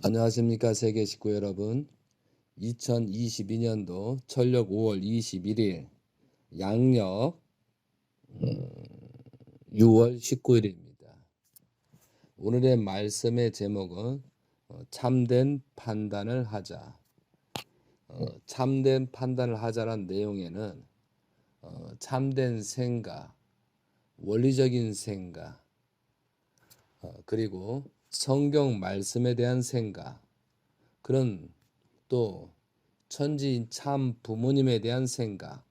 안녕하십니까 세계 식구 여러분. 2022년도 철력 5월 21일, 양력 6월 19일입니다. 오늘의 말씀의 제목은 참된 판단을 하자. 참된 판단을 하자란 내용에는 참된 생각, 원리적인 생각, 그리고 성경 말씀에 대한 생각, 그런 또 천지인 참 부모님에 대한 생각,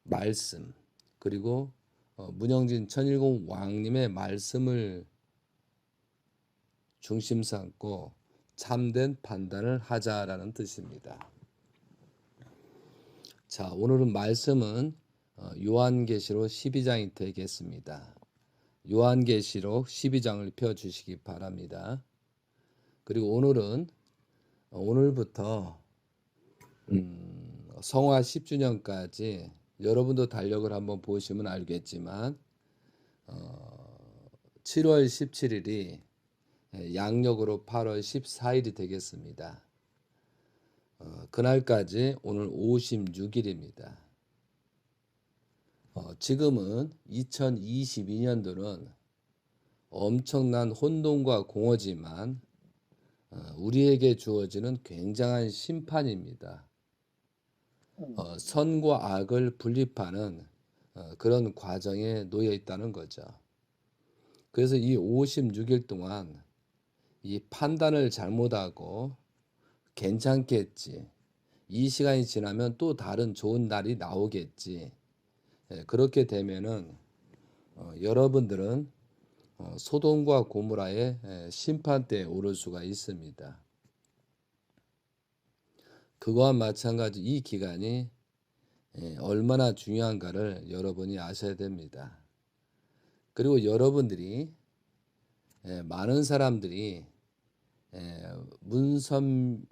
말씀, 그리고 문영진 천일공 왕님의 말씀을 중심 삼고 참된 판단을 하자라는 뜻입니다. 자, 오늘은 말씀은 요한계시록 12장이 되겠습니다. 요한계시록 12장을 펴주시기 바랍니다. 그리고 오늘부터 성화 10주년까지 여러분도 달력을 한번 보시면 알겠지만 7월 17일이 양력으로 8월 14일이 되겠습니다. 그날까지 오늘 56일입니다. 지금은 2022년도는 엄청난 혼돈과 공허지만 우리에게 주어지는 굉장한 심판입니다. 선과 악을 분립하는 그런 과정에 놓여 있다는 거죠. 그래서 이 56일 동안 이 판단을 잘못하고 괜찮겠지, 이 시간이 지나면 또 다른 좋은 날이 나오겠지, 그렇게 되면은 여러분들은 소돔과 고모라의 심판대에 오를 수가 있습니다. 그거와 마찬가지 이 기간이 얼마나 중요한가를 여러분이 아셔야 됩니다. 그리고 여러분들이 많은 사람들이 문선명이라는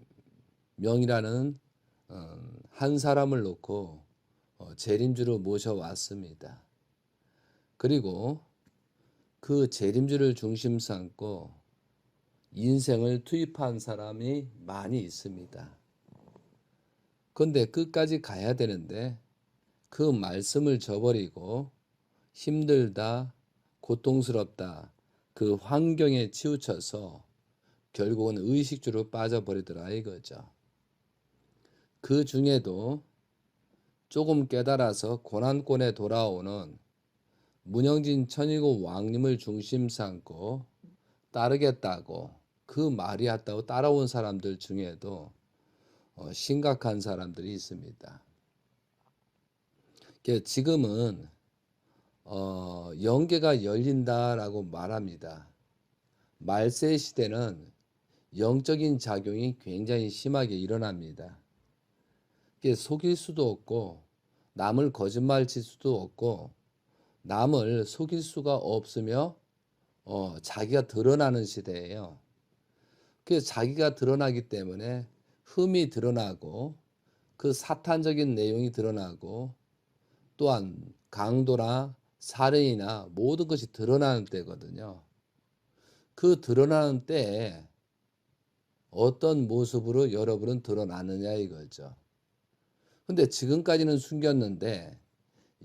한 사람을 놓고 재림주로 모셔왔습니다. 그리고 그 재림주를 중심 삼고 인생을 투입한 사람이 많이 있습니다. 그런데 끝까지 가야 되는데 그 말씀을 저버리고 힘들다, 고통스럽다, 그 환경에 치우쳐서 결국은 의식주로 빠져버리더라 이거죠. 그 중에도 조금 깨달아서 고난권에 돌아오는 문영진 천일공 왕님을 중심 삼고 따르겠다고 그 말이 맞다고 따라온 사람들 중에도 심각한 사람들이 있습니다. 지금은 영계가 열린다라고 말합니다. 말세 시대는 영적인 작용이 굉장히 심하게 일어납니다. 속일 수도 없고 남을 거짓말 칠 수도 없고 남을 속일 수가 없으며 자기가 드러나는 시대예요. 그래서 자기가 드러나기 때문에 흠이 드러나고 그 사탄적인 내용이 드러나고 또한 강도나 살인이나 모든 것이 드러나는 때거든요. 그 드러나는 때에 어떤 모습으로 여러분은 드러나느냐 이거죠. 근데 지금까지는 숨겼는데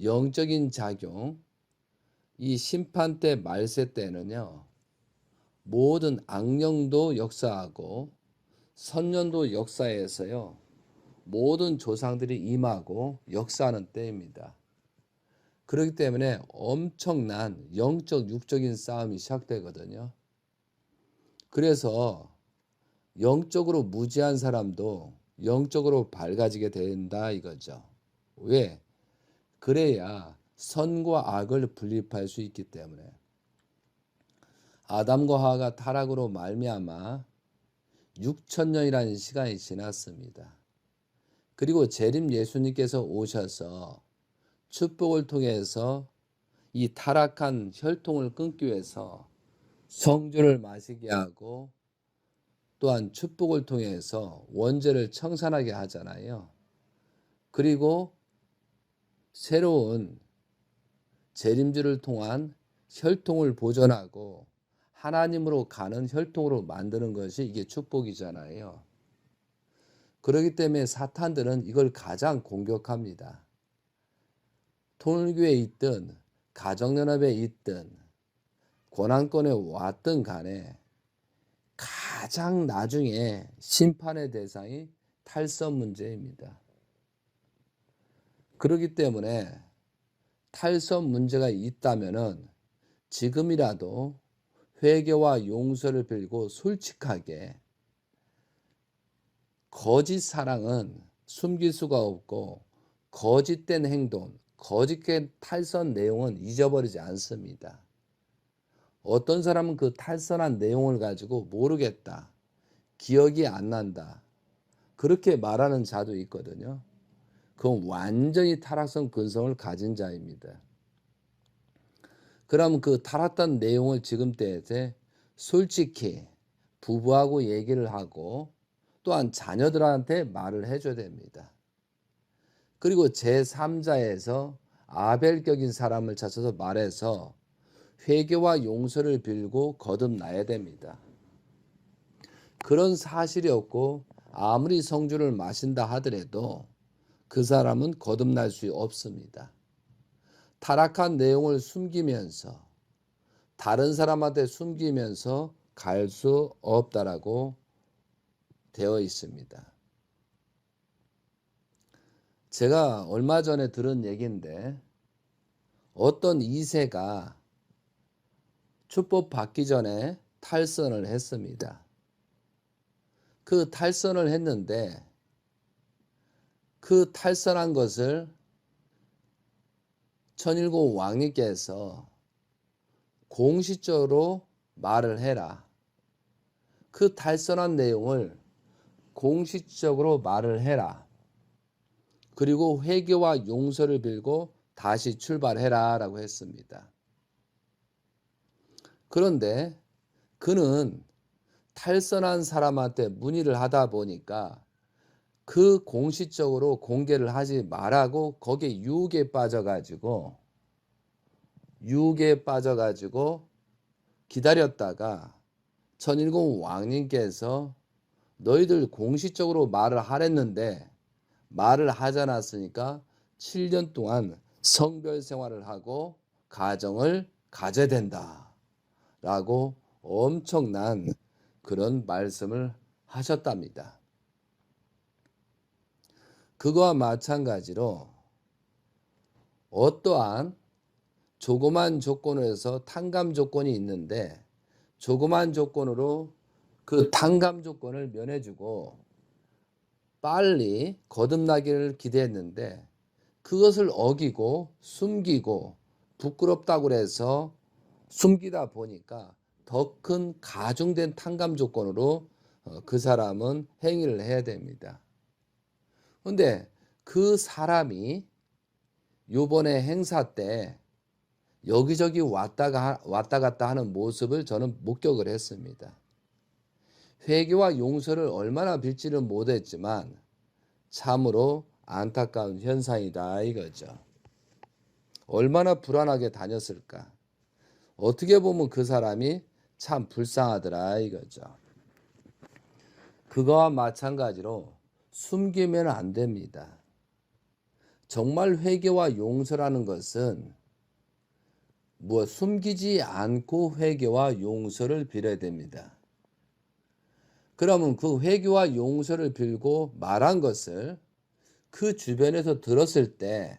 영적인 작용, 이 심판 때 말세 때는요, 모든 악령도 역사하고 선년도 역사에서요, 모든 조상들이 임하고 역사하는 때입니다. 그렇기 때문에 엄청난 영적 육적인 싸움이 시작되거든요. 그래서 영적으로 무지한 사람도 영적으로 밝아지게 된다 이거죠. 왜? 그래야 선과 악을 분립할 수 있기 때문에. 아담과 하와가 타락으로 말미암아 6,000년이라는 시간이 지났습니다. 그리고 재림 예수님께서 오셔서 축복을 통해서 이 타락한 혈통을 끊기 위해서 성주를 마시게 하고 또한 축복을 통해서 원죄를 청산하게 하잖아요. 그리고 새로운 재림주를 통한 혈통을 보존하고 하나님으로 가는 혈통으로 만드는 것이 이게 축복이잖아요. 그렇기 때문에 사탄들은 이걸 가장 공격합니다. 통일교에 있든 가정연합에 있든 권한권에 왔든 간에 가장 나중에 심판의 대상이 탈선 문제입니다. 그렇기 때문에 탈선 문제가 있다면은 지금이라도 회개와 용서를 빌고 솔직하게, 거짓 사랑은 숨길 수가 없고 거짓된 행동, 거짓된 탈선 내용은 잊어버리지 않습니다. 어떤 사람은 그 탈선한 내용을 가지고 모르겠다, 기억이 안 난다, 그렇게 말하는 자도 있거든요. 그건 완전히 타락성 근성을 가진 자입니다. 그럼 그 타락한 내용을 지금 때에 솔직히 부부하고 얘기를 하고 또한 자녀들한테 말을 해줘야 됩니다. 그리고 제3자에서 아벨격인 사람을 찾아서 말해서 회개와 용서를 빌고 거듭나야 됩니다. 그런 사실이 없고 아무리 성주를 마신다 하더라도 그 사람은 거듭날 수 없습니다. 타락한 내용을 숨기면서, 다른 사람한테 숨기면서 갈 수 없다라고 되어 있습니다. 제가 얼마 전에 들은 얘기인데, 어떤 2세가 축복 받기 전에 탈선을 했습니다. 그 탈선을 했는데 그 탈선한 것을 천일공 왕님께서 공식적으로 말을 해라. 그 탈선한 내용을 공식적으로 말을 해라. 그리고 회개와 용서를 빌고 다시 출발해라 라고 했습니다. 그런데 그는 탈선한 사람한테 문의를 하다 보니까 그 공식적으로 공개를 하지 말라고 거기에 유혹에 빠져가지고 기다렸다가 천일공 왕님께서 너희들 공식적으로 말을 하랬는데 말을 하지 않았으니까 7년 동안 성별 생활을 하고 가정을 가져야 된다 라고 엄청난 그런 말씀을 하셨답니다. 그거와 마찬가지로 어떠한 조그만 조건에서 탕감 조건이 있는데 조그만 조건으로 그 탕감 조건을 면해주고 빨리 거듭나기를 기대했는데 그것을 어기고 숨기고 부끄럽다고 해서 숨기다 보니까 더 큰 가중된 탕감 조건으로 그 사람은 행위를 해야 됩니다. 근데 그 사람이 요번에 행사 때 여기저기 왔다 갔다 하는 모습을 저는 목격을 했습니다. 회개와 용서를 얼마나 빌지는 못했지만 참으로 안타까운 현상이다 이거죠. 얼마나 불안하게 다녔을까. 어떻게 보면 그 사람이 참 불쌍하더라 이거죠. 그거와 마찬가지로 숨기면 안 됩니다. 정말 회개와 용서라는 것은 숨기지 않고 회개와 용서를 빌어야 됩니다. 그러면 그 회개와 용서를 빌고 말한 것을 그 주변에서 들었을 때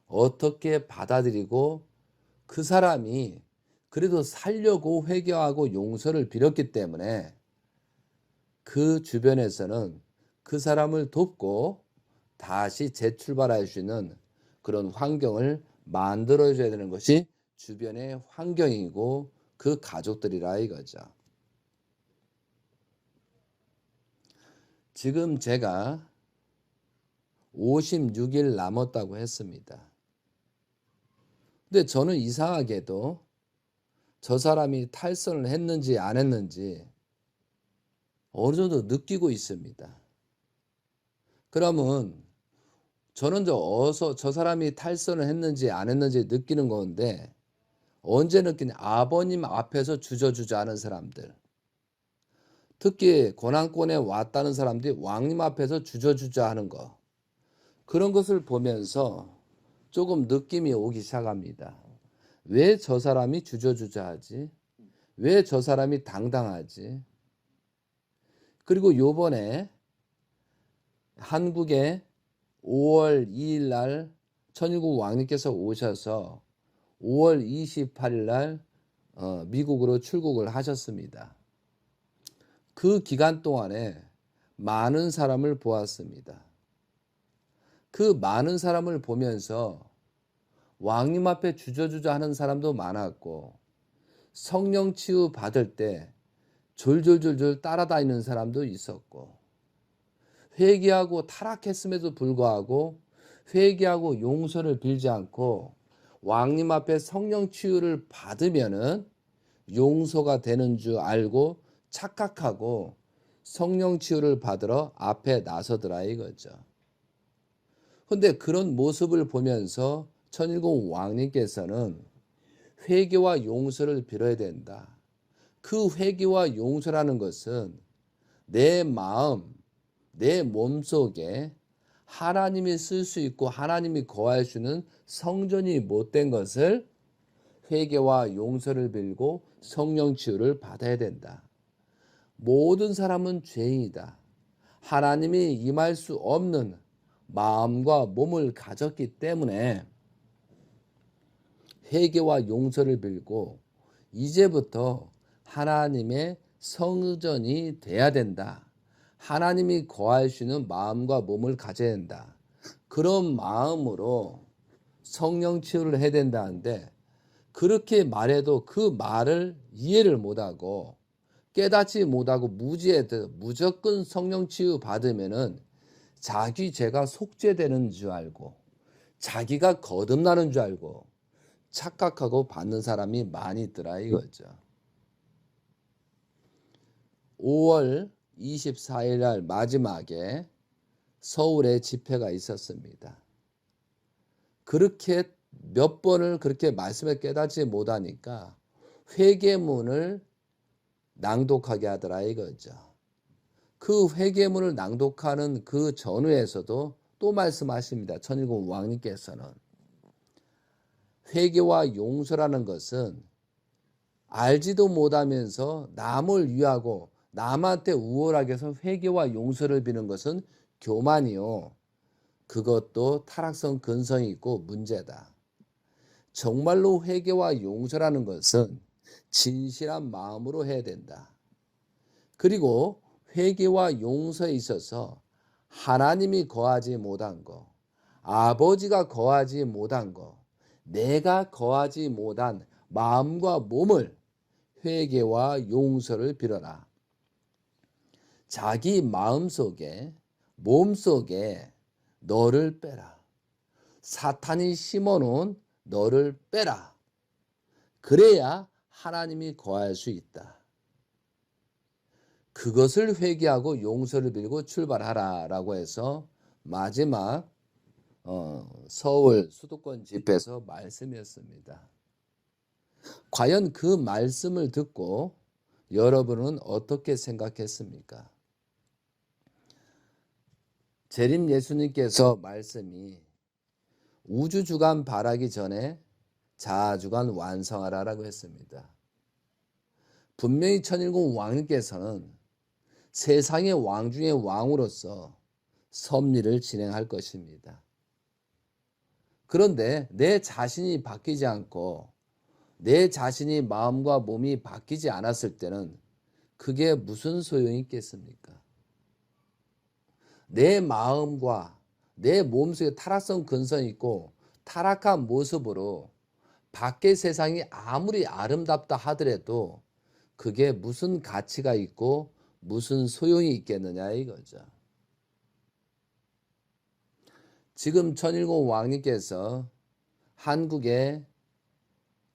어떻게 받아들이고, 그 사람이 그래도 살려고 회개하고 용서를 빌었기 때문에 그 주변에서는 그 사람을 돕고 다시 재출발할 수 있는 그런 환경을 만들어줘야 되는 것이 주변의 환경이고 그 가족들이라 이거죠. 지금 제가 56일 남았다고 했습니다. 근데 저는 이상하게도 저 사람이 탈선을 했는지 안 했는지 어느 정도 느끼고 있습니다. 그러면 저는 어서 저 사람이 탈선을 했는지 안 했는지 느끼는 건데 언제 느끼냐? 아버님 앞에서 주저주저 하는 사람들. 특히 고난권에 왔다는 사람들이 왕님 앞에서 주저주저 하는 거. 그런 것을 보면서 조금 느낌이 오기 시작합니다. 왜 저 사람이 주저주저 하지? 왜 저 사람이 당당하지? 그리고 요번에 한국에 5월 2일 날 천일국 왕님께서 오셔서 5월 28일 날 미국으로 출국을 하셨습니다. 그 기간 동안에 많은 사람을 보았습니다. 그 많은 사람을 보면서 왕님 앞에 주저주저 하는 사람도 많았고, 성령 치유 받을 때 졸졸졸졸 따라다니는 사람도 있었고, 회개하고 타락했음에도 불구하고 회개하고 용서를 빌지 않고 왕님 앞에 성령 치유를 받으면은 용서가 되는 줄 알고 착각하고 성령 치유를 받으러 앞에 나서더라 이거죠. 근데 그런 모습을 보면서 천일공 왕님께서는 회개와 용서를 빌어야 된다. 그 회개와 용서라는 것은 내 마음, 내 몸속에 하나님이 쓸 수 있고 하나님이 거할 수 있는 성전이 못된 것을 회개와 용서를 빌고 성령 치유를 받아야 된다. 모든 사람은 죄인이다. 하나님이 임할 수 없는 마음과 몸을 가졌기 때문에 회개와 용서를 빌고 이제부터 하나님의 성전이 돼야 된다. 하나님이 거할 수 있는 마음과 몸을 가져야 된다. 그런 마음으로 성령 치유를 해야 된다는데, 그렇게 말해도 그 말을 이해를 못하고 깨닫지 못하고 무지해도 무조건 성령 치유 받으면은 자기 죄가 속죄되는 줄 알고 자기가 거듭나는 줄 알고 착각하고 받는 사람이 많이 있더라 이거죠. 5월 24일 날 마지막에 서울에 집회가 있었습니다. 그렇게 몇 번을 그렇게 말씀을 깨닫지 못하니까 회개문을 낭독하게 하더라 이거죠. 그 회개문을 낭독하는 그 전후에서도 또 말씀하십니다. 천일공 왕님께서는 회개와 용서라는 것은 알지도 못하면서 남을 위하고 남한테 우월하게 해서 회개와 용서를 비는 것은 교만이요. 그것도 타락성 근성이 있고 문제다. 정말로 회개와 용서라는 것은 진실한 마음으로 해야 된다. 그리고 회개와 용서에 있어서 하나님이 거하지 못한 거, 아버지가 거하지 못한 거, 내가 거하지 못한 마음과 몸을 회개와 용서를 빌어라. 자기 마음속에 몸속에 너를 빼라. 사탄이 심어놓은 너를 빼라. 그래야 하나님이 거할 수 있다. 그것을 회개하고 용서를 빌고 출발하라 라고 해서 마지막 서울 수도권 집회에서 말씀이었습니다. 과연 그 말씀을 듣고 여러분은 어떻게 생각했습니까? 재림 예수님께서 말씀이 우주주간 발하기 전에 자아주간 완성하라라고 했습니다. 분명히 천일공 왕님께서는 세상의 왕 중의 왕으로서 섭리를 진행할 것입니다. 그런데 내 자신이 바뀌지 않고 내 자신이 마음과 몸이 바뀌지 않았을 때는 그게 무슨 소용이 있겠습니까? 내 마음과 내 몸속에 타락성 근성이 있고 타락한 모습으로 밖의 세상이 아무리 아름답다 하더라도 그게 무슨 가치가 있고 무슨 소용이 있겠느냐 이거죠. 지금 천일공 왕님께서 한국에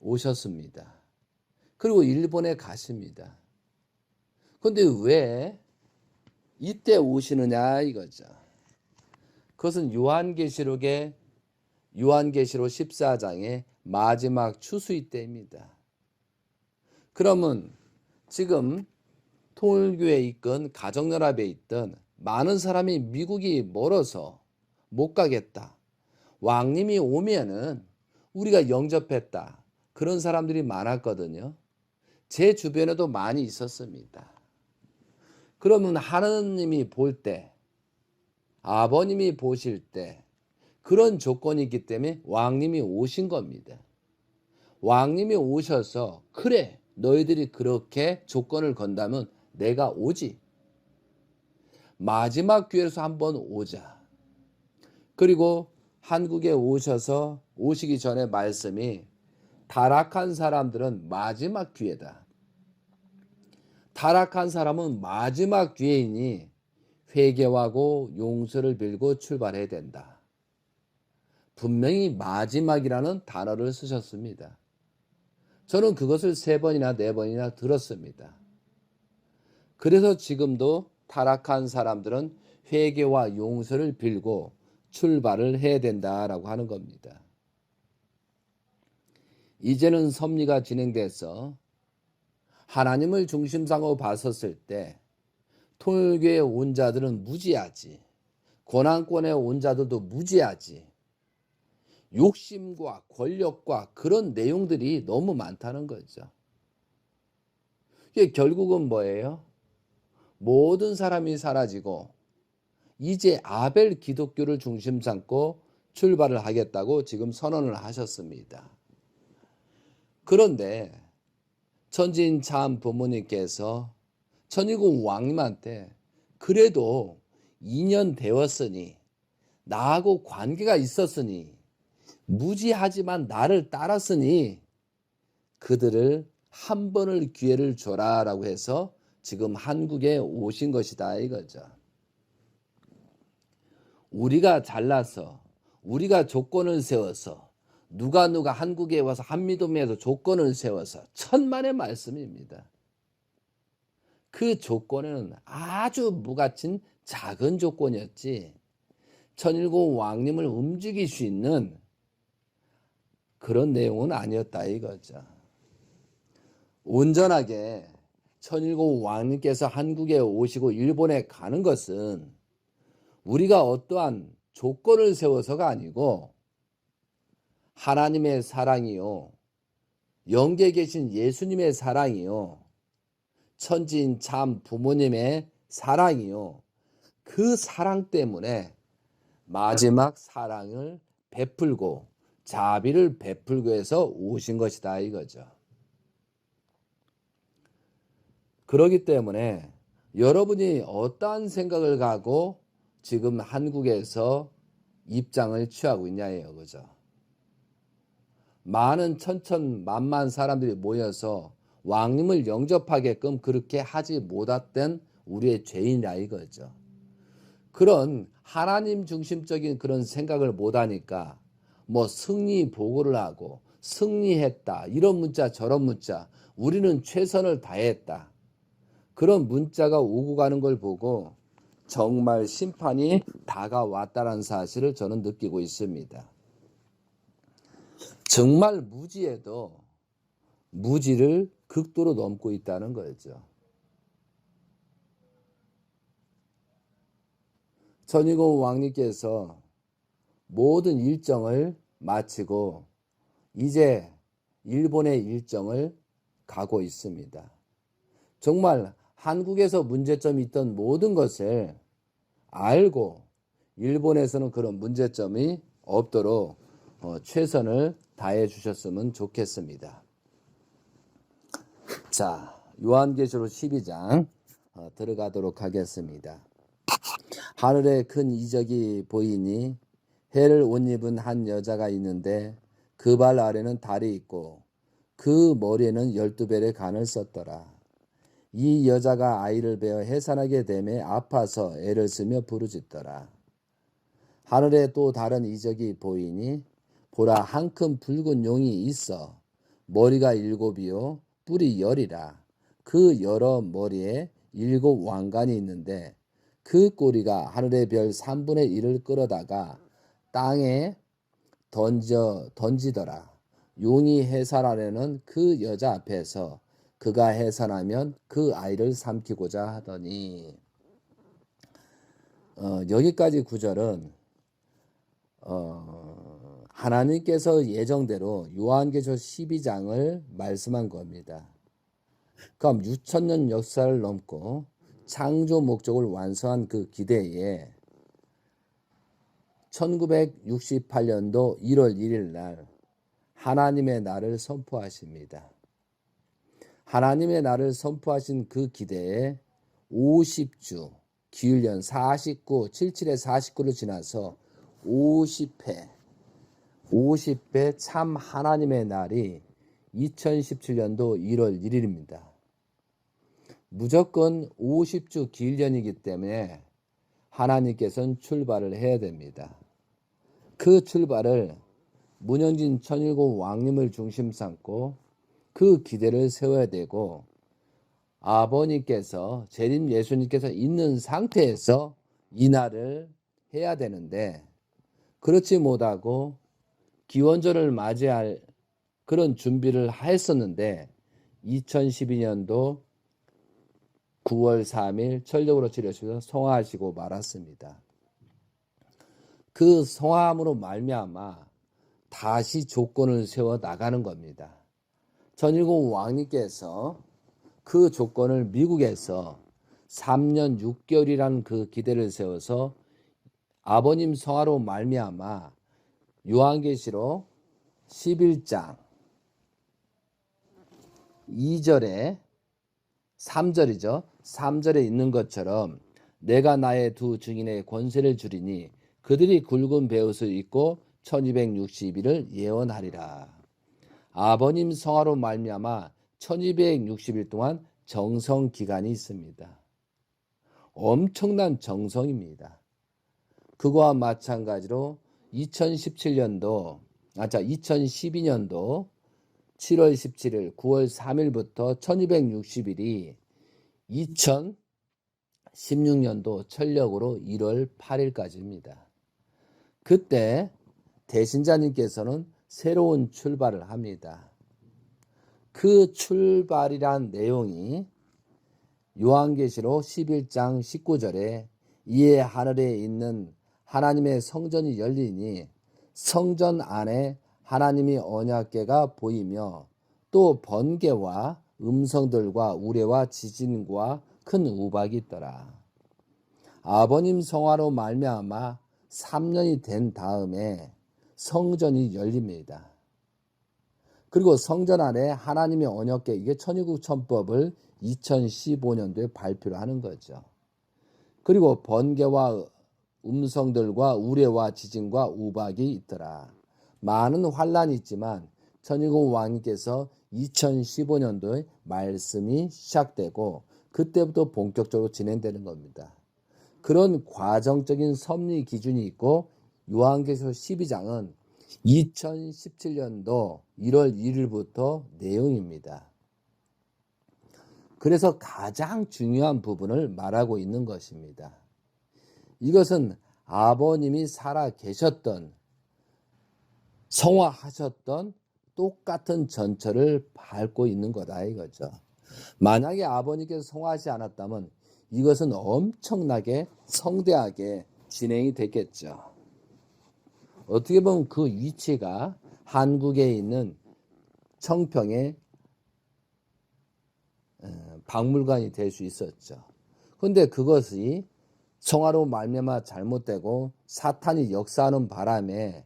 오셨습니다. 그리고 일본에 가십니다. 그런데 왜 이때 오시느냐 이거죠. 그것은 요한계시록 14장에 마지막 추수의 때입니다. 그러면 지금 통일교에 있건 가정연합에 있던 많은 사람이 미국이 멀어서 못 가겠다. 왕님이 오면은 우리가 영접했다. 그런 사람들이 많았거든요. 제 주변에도 많이 있었습니다. 그러면 하느님이 볼 때, 아버님이 보실 때 그런 조건이 있기 때문에 왕님이 오신 겁니다. 왕님이 오셔서 그래 너희들이 그렇게 조건을 건다면 내가 오지. 마지막 기회에서 한번 오자. 그리고 한국에 오셔서 오시기 전에 말씀이 타락한 사람들은 마지막 기회다. 타락한 사람은 마지막 기회이니 회개하고 용서를 빌고 출발해야 된다. 분명히 마지막이라는 단어를 쓰셨습니다. 저는 그것을 3번이나 4번이나 들었습니다. 그래서 지금도 타락한 사람들은 회개와 용서를 빌고 출발을 해야 된다라고 하는 겁니다. 이제는 섭리가 진행돼서 하나님을 중심상으로 봤었을 때 통일교에 온 자들은 무지하지. 고난권에 온 자들도 무지하지. 욕심과 권력과 그런 내용들이 너무 많다는 거죠. 이게 결국은 뭐예요? 모든 사람이 사라지고 이제 아벨 기독교를 중심 삼고 출발을 하겠다고 지금 선언을 하셨습니다. 그런데 천지인 참 부모님께서 천일국 왕님한테 그래도 2년 되었으니 나하고 관계가 있었으니 무지하지만 나를 따랐으니 그들을 한 번을 기회를 줘라라고 해서 지금 한국에 오신 것이다 이거죠. 우리가 잘나서 우리가 조건을 세워서 누가 한국에 와서 한미동맹에서 조건을 세워서 천만의 말씀입니다. 그 조건은 아주 무가친 작은 조건이었지 천일국 왕님을 움직일 수 있는 그런 내용은 아니었다 이거죠. 온전하게 천일국 왕님께서 한국에 오시고 일본에 가는 것은 우리가 어떠한 조건을 세워서가 아니고 하나님의 사랑이요, 영계에 계신 예수님의 사랑이요, 천지인 참 부모님의 사랑이요, 그 사랑 때문에 마지막 사랑을 베풀고 자비를 베풀고 해서 오신 것이다 이거죠. 그렇기 때문에 여러분이 어떠한 생각을 가고 지금 한국에서 입장을 취하고 있냐예요. 그죠? 많은 천천만만 사람들이 모여서 왕님을 영접하게끔 그렇게 하지 못했던 우리의 죄인이라 이거죠. 그런 하나님 중심적인 그런 생각을 못하니까 뭐 승리 보고를 하고 승리했다 이런 문자 저런 문자 우리는 최선을 다했다 그런 문자가 오고 가는 걸 보고 정말 심판이 다가왔다는 사실을 저는 느끼고 있습니다. 정말 무지에도 무지를 극도로 넘고 있다는 거죠. 천일국 왕님께서 모든 일정을 마치고 이제 일본의 일정을 가고 있습니다. 정말 한국에서 문제점이 있던 모든 것을 알고 일본에서는 그런 문제점이 없도록 최선을 다해 주셨으면 좋겠습니다. 자, 요한계시록 12장 들어가도록 하겠습니다. 하늘에 큰 이적이 보이니 해를 옷 입은 한 여자가 있는데 그 발 아래는 달이 있고 그 머리에는 12벨의 간을 썼더라. 이 여자가 아이를 베어 해산하게 되매 아파서 애를 쓰며 부르짖더라. 하늘에 또 다른 이적이 보이니 보라 한 큰 붉은 용이 있어 머리가 7이요 뿔이 10이라. 그 여러 머리에 7 왕관이 있는데 그 꼬리가 하늘의 별 3분의 1을 끌어다가 땅에 던지더라. 용이 해산하려는 그 여자 앞에서 그가 해산하면 그 아이를 삼키고자 하더니 여기까지 구절은 하나님께서 예정대로 요한계시록 12장을 말씀한 겁니다. 그럼 6천년 역사를 넘고 창조 목적을 완성한 그 기대에 1968년도 1월 1일 날 하나님의 날을 선포하십니다. 하나님의 날을 선포하신 그 기대에 50주 기울년 49, 77에 49를 지나서 50회 참 하나님의 날이 2017년도 1월 1일입니다. 무조건 50주 기일년이기 때문에 하나님께서는 출발을 해야 됩니다. 그 출발을 문영진 천일공 왕님을 중심 삼고 그 기대를 세워야 되고 아버님께서 재림 예수님께서 있는 상태에서 이 날을 해야 되는데 그렇지 못하고 기원절을 맞이할 그런 준비를 했었는데 2012년도 9월 3일 천력으로 치르셔서 성화하시고 말았습니다. 그 성화함으로 말미암아 다시 조건을 세워 나가는 겁니다. 천일공 왕님께서 그 조건을 미국에서 3년 6개월이라는 그 기대를 세워서 아버님 성화로 말미암아 요한계시록 11장 2절에 3절이죠. 3절에 있는 것처럼 내가 나의 두 증인의 권세를 주리니 그들이 굵은 베옷을 입고 1260일을 예언하리라. 아버님 성화로 말미암아 1260일 동안 정성 기간이 있습니다. 엄청난 정성입니다. 그거와 마찬가지로 2012년도 7월 17일 9월 3일부터 1260일이 2016년도 천력으로 1월 8일까지입니다. 그때 대신자님께서는 새로운 출발을 합니다. 그 출발이란 내용이 요한계시록 11장 19절에 이에 하늘에 있는 하나님의 성전이 열리니 성전 안에 하나님이 언약궤가 보이며 또 번개와 음성들과 우레와 지진과 큰 우박이 있더라. 아버님 성화로 말미암아 3년이 된 다음에 성전이 열립니다. 그리고 성전 안에 하나님의 언약궤, 이게 천일국천법을 2015년도에 발표를 하는 거죠. 그리고 번개와 음성들과 우레와 지진과 우박이 있더라. 많은 환란이 있지만 천일국 왕님께서 2015년도에 말씀이 시작되고 그때부터 본격적으로 진행되는 겁니다. 그런 과정적인 섭리 기준이 있고 요한계시록 12장은 2017년도 1월 1일부터 내용입니다. 그래서 가장 중요한 부분을 말하고 있는 것입니다. 이것은 아버님이 살아 계셨던 성화하셨던 똑같은 전철을 밟고 있는 거다 이거죠. 만약에 아버님께서 성화하지 않았다면 이것은 엄청나게 성대하게 진행이 됐겠죠. 어떻게 보면 그 위치가 한국에 있는 청평의 박물관이 될 수 있었죠. 그런데 그것이 성화로 말미암아 잘못되고 사탄이 역사하는 바람에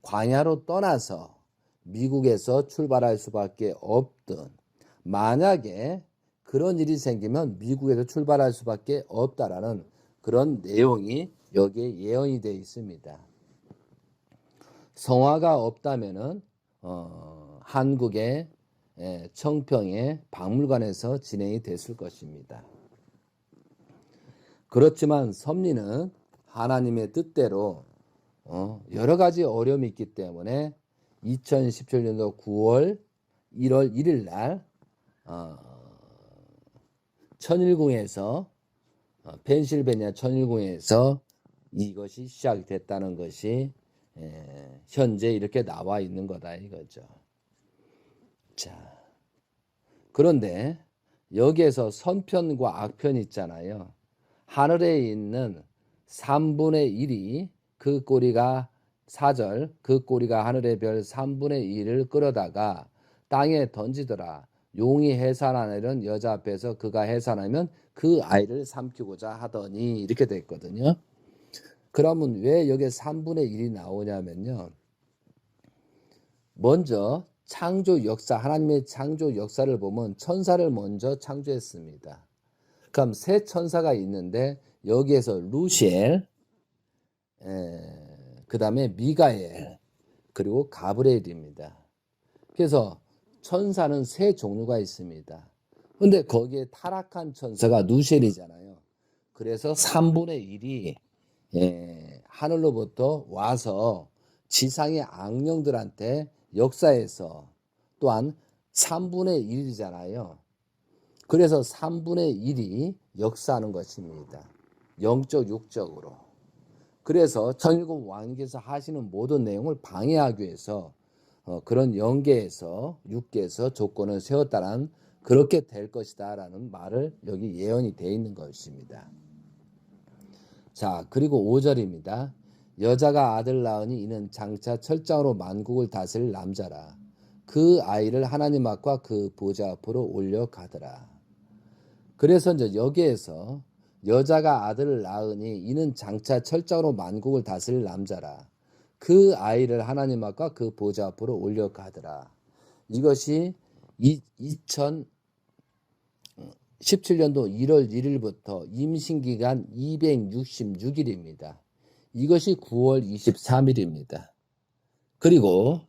광야로 떠나서 미국에서 출발할 수밖에 없던, 만약에 그런 일이 생기면 미국에서 출발할 수밖에 없다라는 그런 내용이 여기에 예언이 되어 있습니다. 성화가 없다면은 한국의 청평의 박물관에서 진행이 됐을 것입니다. 그렇지만 섭리는 하나님의 뜻대로 여러 가지 어려움이 있기 때문에 2017년도 9월 1월 1일 날 천일궁에서 펜실베니아 천일궁에서 이것이 시작됐다는 것이 현재 이렇게 나와 있는 거다 이거죠. 자, 그런데 여기에서 선편과 악편이 있잖아요. 하늘에 있는 3분의 1이 그 꼬리가 4절 그 꼬리가 하늘의 별 3분의 1을 끌어다가 땅에 던지더라. 용이 해산하는 여자 앞에서 그가 해산하면 그 아이를 삼키고자 하더니 이렇게 돼 있거든요. 그러면 왜 여기에 3분의 1이 나오냐면요. 먼저 창조 역사, 하나님의 창조 역사를 보면 천사를 먼저 창조했습니다. 그럼 세 천사가 있는데 여기에서 루시엘, 그 다음에 미가엘, 그리고 가브리엘입니다. 그래서 천사는 세 종류가 있습니다. 근데 거기에 타락한 천사가 루시엘이잖아요. 그래서 3분의 1이 하늘로부터 와서 지상의 악령들한테 역사에서 또한 3분의 1이잖아요. 그래서 3분의 1이 역사하는 것입니다. 영적, 육적으로. 그래서 천일국 왕께서 하시는 모든 내용을 방해하기 위해서 그런 영계에서 육계에서 조건을 세웠다는 그렇게 될 것이다 라는 말을 여기 예언이 되어 있는 것입니다. 자, 그리고 5절입니다. 여자가 아들 낳으니 이는 장차 철장으로 만국을 다스릴 남자라. 그 아이를 하나님 앞과 그 보좌 앞으로 올려가더라. 그래서 이제 여기에서 여자가 아들을 낳으니 이는 장차 철장으로 만국을 다스릴 남자라. 그 아이를 하나님 앞과 그 보좌 앞으로 올려가더라. 이것이 2017년도 1월 1일부터 임신기간 266일입니다. 이것이 9월 23일입니다. 그리고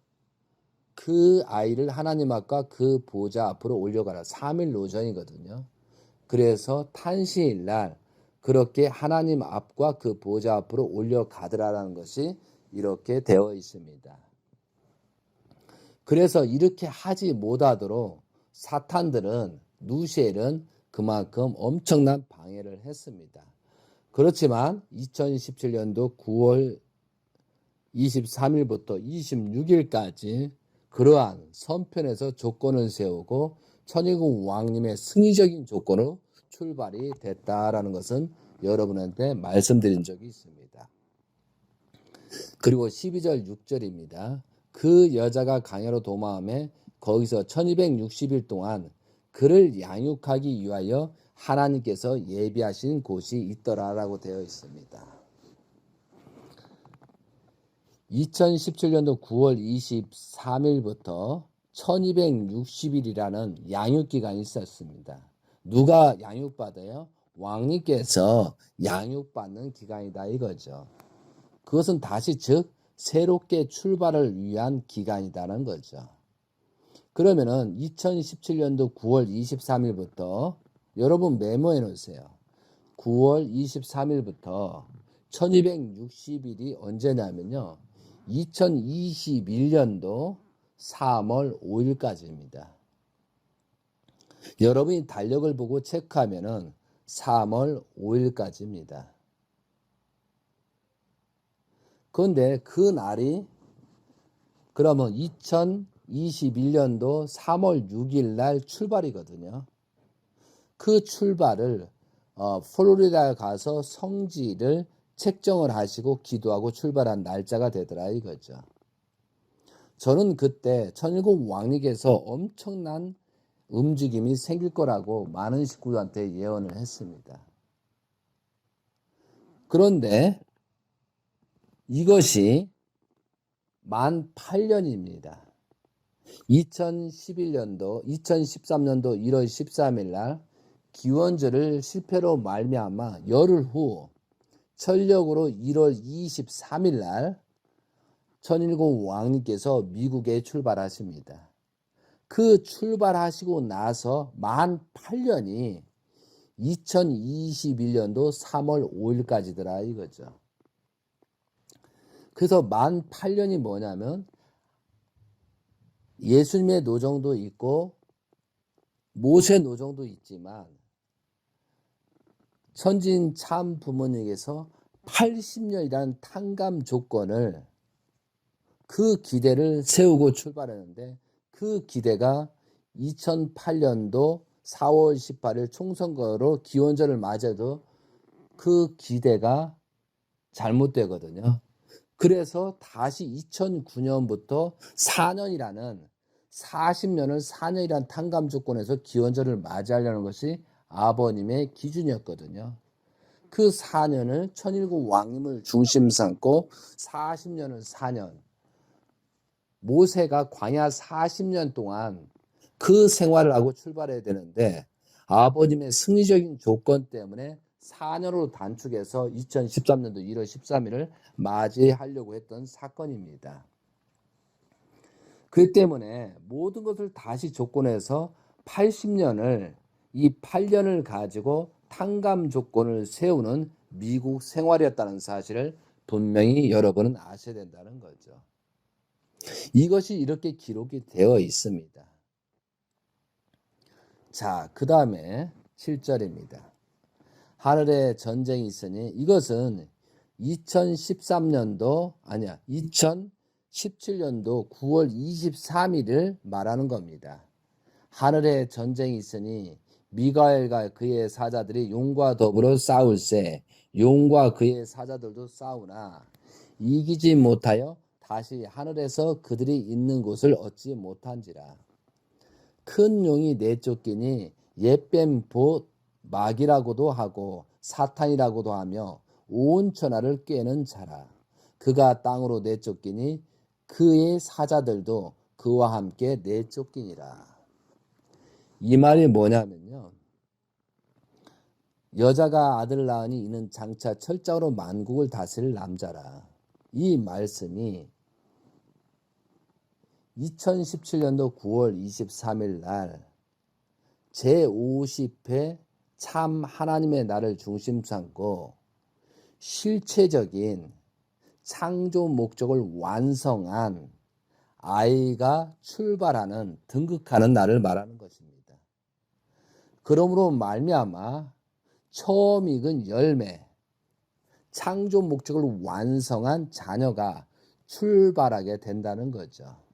그 아이를 하나님 앞과 그 보좌 앞으로 올려가라. 3일 노전이거든요. 그래서 탄신일 날 그렇게 하나님 앞과 그 보좌 앞으로 올려가더라라는 것이 이렇게 되어 있습니다. 그래서 이렇게 하지 못하도록 사탄들은 누시엘은 그만큼 엄청난 방해를 했습니다. 그렇지만 2017년도 9월 23일부터 26일까지 그러한 선편에서 조건을 세우고 천일국 왕님의 승리적인 조건으로 출발이 됐다라는 것은 여러분한테 말씀드린 적이 있습니다. 그리고 12절 6절입니다. 그 여자가 강야로 도마함에 거기서 1260일 동안 그를 양육하기 위하여 하나님께서 예비하신 곳이 있더라라고 되어 있습니다. 2017년도 9월 23일부터 1260일이라는 양육기간이 있었습니다. 누가 양육받아요? 왕님께서 양육받는 기간이다 이거죠. 그것은 다시 즉 새롭게 출발을 위한 기간이다는 거죠. 그러면은 2017년도 9월 23일부터 여러분 메모해 놓으세요. 9월 23일부터 1260일이 언제냐면요. 2021년도 3월 5일까지입니다. 여러분이 달력을 보고 체크하면은 3월 5일까지입니다. 그런데 그 날이 그러면 2021년도 3월 6일 날 출발이거든요. 그 출발을 플로리다에 가서 성지를 책정을 하시고 기도하고 출발한 날짜가 되더라 이거죠. 저는 그때 천일국 왕님께서 엄청난 움직임이 생길 거라고 많은 식구들한테 예언을 했습니다. 그런데 이것이 만 8년입니다. 2013년도 1월 13일 날 기원절을 실패로 말미암아 열흘 후 전력으로 1월 23일 날 천일국 왕님께서 미국에 출발하십니다. 그 출발하시고 나서 만 8년이 2021년도 3월 5일까지더라 이거죠. 그래서 만 8년이 뭐냐면 예수님의 노정도 있고 모세 노정도 있지만 선진 참 부모님께서 80년이라는 탕감 조건을 그 기대를 세우고 출발하는데 그 기대가 2008년도 4월 18일 총선거로 기원절을 맞아도 그 기대가 잘못되거든요. 그래서 다시 2009년부터 4년이라는 40년을 4년이라는 탕감 조건에서 기원절을 맞이하려는 것이 아버님의 기준이었거든요. 그 4년을 천일국 왕님을 중심 삼고 40년을 4년, 모세가 광야 40년 동안 그 생활을 하고 출발해야 되는데 아버님의 승리적인 조건 때문에 4년으로 단축해서 2013년도 1월 13일을 맞이하려고 했던 사건입니다. 그 때문에 모든 것을 다시 조건해서 80년을 이 8년을 가지고 탕감 조건을 세우는 미국 생활이었다는 사실을 분명히 여러분은 아셔야 된다는 거죠. 이것이 이렇게 기록이 되어 있습니다. 자, 그 다음에 7절입니다. 하늘에 전쟁이 있으니 이것은 2013년도 아니야 2017년도 9월 23일을 말하는 겁니다. 하늘에 전쟁이 있으니 미가엘과 그의 사자들이 용과 더불어 싸울세 용과 그의 사자들도 싸우나 이기지 못하여 다시 하늘에서 그들이 있는 곳을 얻지 못한지라. 큰 용이 내쫓기니 옛뱀 봇 마귀라고도 하고 사탄이라고도 하며 온 천하를 꿰는 자라. 그가 땅으로 내쫓기니 그의 사자들도 그와 함께 내쫓기니라. 이 말이 뭐냐면요. 여자가 아들 낳으니 이는 장차 철장으로 만국을 다스릴 남자라. 이 말씀이 2017년도 9월 23일 날 제50회 참 하나님의 날을 중심 삼고 실체적인 창조 목적을 완성한 아이가 출발하는 등극하는 날을 말하는 것입니다. 그러므로 말미암아 처음 익은 열매, 창조 목적을 완성한 자녀가 출발하게 된다는 거죠.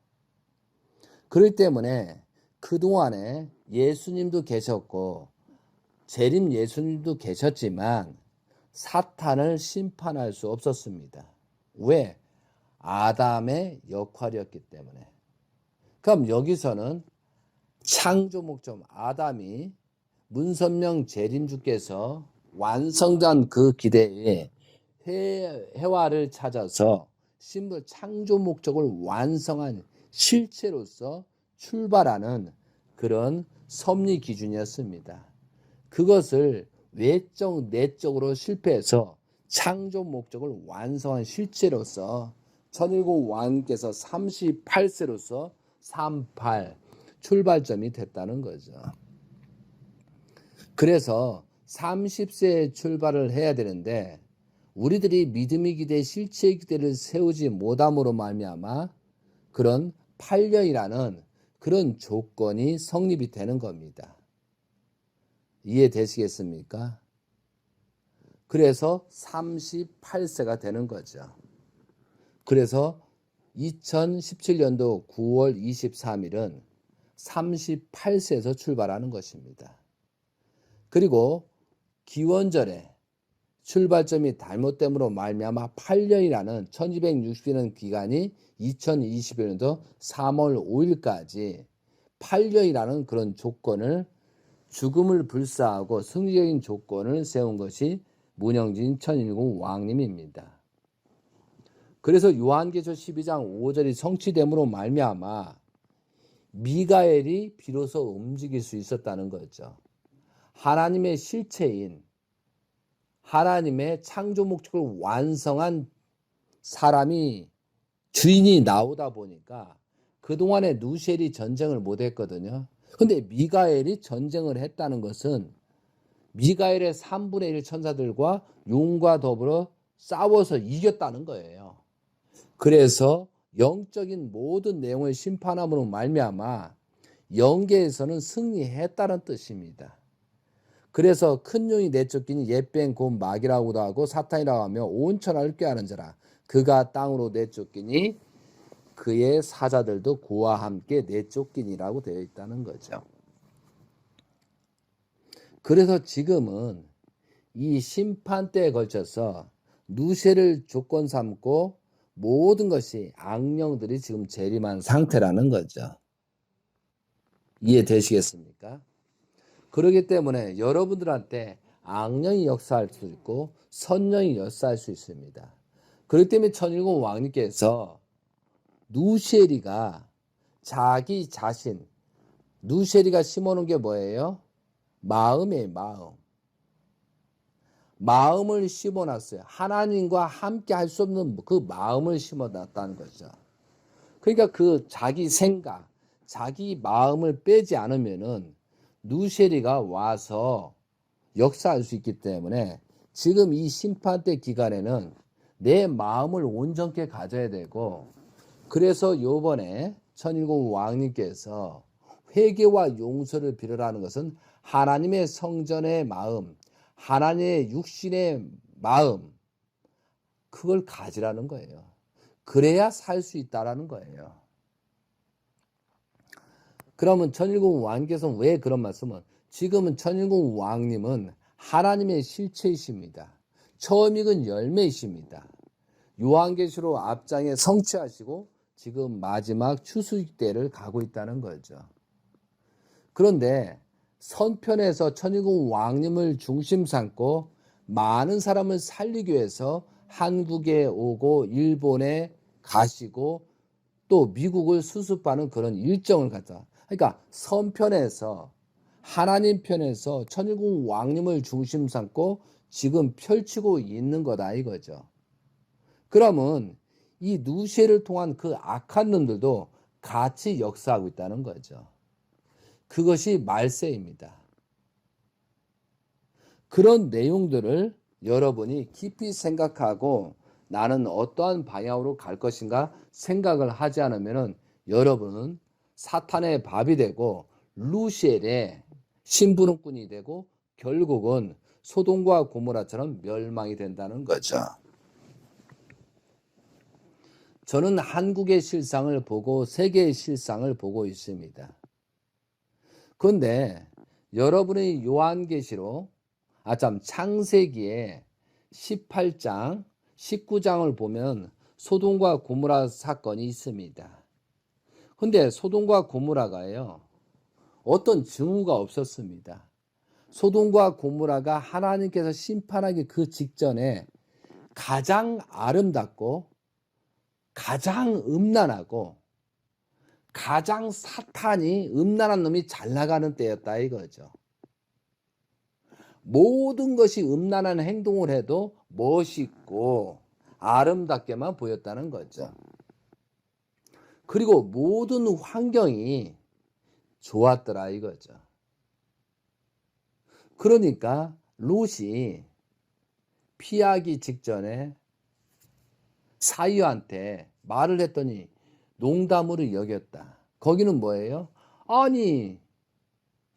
그렇기 때문에 그동안에 예수님도 계셨고 재림 예수님도 계셨지만 사탄을 심판할 수 없었습니다. 왜? 아담의 역할이었기 때문에. 그럼 여기서는 창조 목적 아담이 문선명 재림주께서 완성된 그 기대에 해와를 찾아서 신부 창조 목적을 완성한 실체로서 출발하는 그런 섭리 기준이었습니다. 그것을 외적 내적으로 실패해서 창조 목적을 완성한 실체로서 천일국 왕께서 38세로서 38 출발점이 됐다는 거죠. 그래서 30세에 출발을 해야 되는데 우리들이 믿음의 기대, 실체의 기대를 세우지 못함으로 말미암아 그런 8년이라는 그런 조건이 성립이 되는 겁니다. 이해되시겠습니까? 그래서 38세가 되는 거죠. 그래서 2017년도 9월 23일은 38세에서 출발하는 것입니다. 그리고 기원절에 출발점이 잘못됨으로 말미암아 8년이라는 1260년 기간이 2021년도 3월 5일까지 8년이라는 그런 조건을 죽음을 불사하고 승리적인 조건을 세운 것이 문영진 천일국 왕님입니다. 그래서 요한계시록 12장 5절이 성취됨으로 말미암아 미가엘이 비로소 움직일 수 있었다는 거죠. 하나님의 실체인 하나님의 창조 목적을 완성한 사람이 주인이 나오다 보니까 그동안에 누시엘이 전쟁을 못했거든요. 근데 미가엘이 전쟁을 했다는 것은 미가엘의 3분의 1 천사들과 용과 더불어 싸워서 이겼다는 거예요. 그래서 영적인 모든 내용을 심판함으로 말미암아 영계에서는 승리했다는 뜻입니다. 그래서 큰 용이 내쫓기니 옛뱀 곧 마귀라고도 하고 사탄이라고 하며 온 천하를 꾀하는 자라. 그가 땅으로 내쫓기니 그의 사자들도 그와 함께 내쫓기니라고 되어 있다는 거죠. 그래서 지금은 이 심판 때에 걸쳐서 누세를 조건 삼고 모든 것이 악령들이 지금 재림한 상태라는 거죠. 이해되시겠습니까? 그렇기 때문에 여러분들한테 악령이 역사할 수 있고 선령이 역사할 수 있습니다. 그렇기 때문에 천일공 왕님께서 누시엘이가 자기 자신, 누시엘이가 심어놓은 게 뭐예요? 마음이에요, 마음. 마음을 심어놨어요. 하나님과 함께 할 수 없는 그 마음을 심어놨다는 거죠. 그러니까 그 자기 생각, 자기 마음을 빼지 않으면은 누시엘이가 와서 역사할 수 있기 때문에 지금 이 심판 때 기간에는 내 마음을 온전케 가져야 되고, 그래서 요번에 천일공 왕님께서 회개와 용서를 빌어라는 것은 하나님의 성전의 마음, 하나님의 육신의 마음, 그걸 가지라는 거예요. 그래야 살 수 있다라는 거예요. 그러면 천일공 왕께서는 왜 그런 말씀을? 지금은 천일공 왕님은 하나님의 실체이십니다. 처음 익은 열매이십니다. 요한계시록 앞장에 성취하시고 지금 마지막 추수익 때를 가고 있다는 거죠. 그런데 선편에서 천일공 왕님을 중심 삼고 많은 사람을 살리기 위해서 한국에 오고 일본에 가시고 또 미국을 수습하는 그런 일정을 갖다. 그러니까 선편에서 하나님 편에서 천일공 왕님을 중심 삼고 지금 펼치고 있는 거다 이거죠. 그러면 이 누시엘을 통한 그 악한 놈들도 같이 역사하고 있다는 거죠. 그것이 말세입니다. 그런 내용들을 여러분이 깊이 생각하고 나는 어떠한 방향으로 갈 것인가 생각을 하지 않으면 여러분은 사탄의 밥이 되고 루시엘의 심부름꾼이 되고 결국은 소돔과 고모라처럼 멸망이 된다는 거죠. 저는 한국의 실상을 보고 세계의 실상을 보고 있습니다. 그런데 여러분의 요한계시록, 창세기에 18장, 19장을 보면 소돔과 고모라 사건이 있습니다. 그런데 소돔과 고모라가요, 어떤 증오가 없었습니다. 소돔과 고모라가 하나님께서 심판하기 그 직전에 가장 아름답고 가장 음란하고 가장 사탄이 음란한 놈이 잘 나가는 때였다 이거죠. 모든 것이 음란한 행동을 해도 멋있고 아름답게만 보였다는 거죠. 그리고 모든 환경이 좋았더라 이거죠. 그러니까 롯이 피하기 직전에 사위한테 말을 했더니 농담으로 여겼다. 거기는 뭐예요? 아니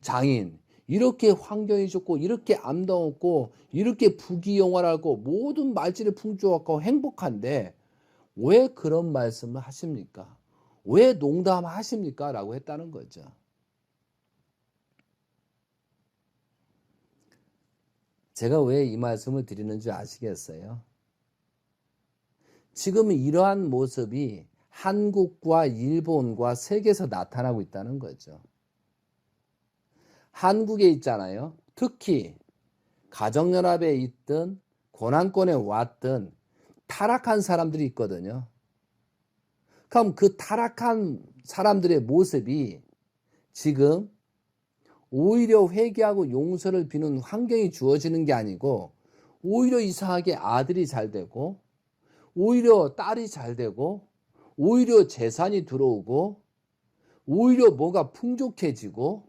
장인, 이렇게 환경이 좋고 이렇게 아름다웠고 이렇게 부귀영화하고 모든 말질이 풍족하고 행복한데 왜 그런 말씀을 하십니까? 왜 농담하십니까? 라고 했다는 거죠. 제가 왜 이 말씀을 드리는지 아시겠어요? 지금 이러한 모습이 한국과 일본과 세계에서 나타나고 있다는 거죠. 한국에 있잖아요. 특히 가정연합에 있든 고난권에 왔든 타락한 사람들이 있거든요. 그럼 그 타락한 사람들의 모습이 지금 오히려 회개하고 용서를 비는 환경이 주어지는 게 아니고 오히려 이상하게 아들이 잘 되고 오히려 딸이 잘 되고 오히려 재산이 들어오고 오히려 뭐가 풍족해지고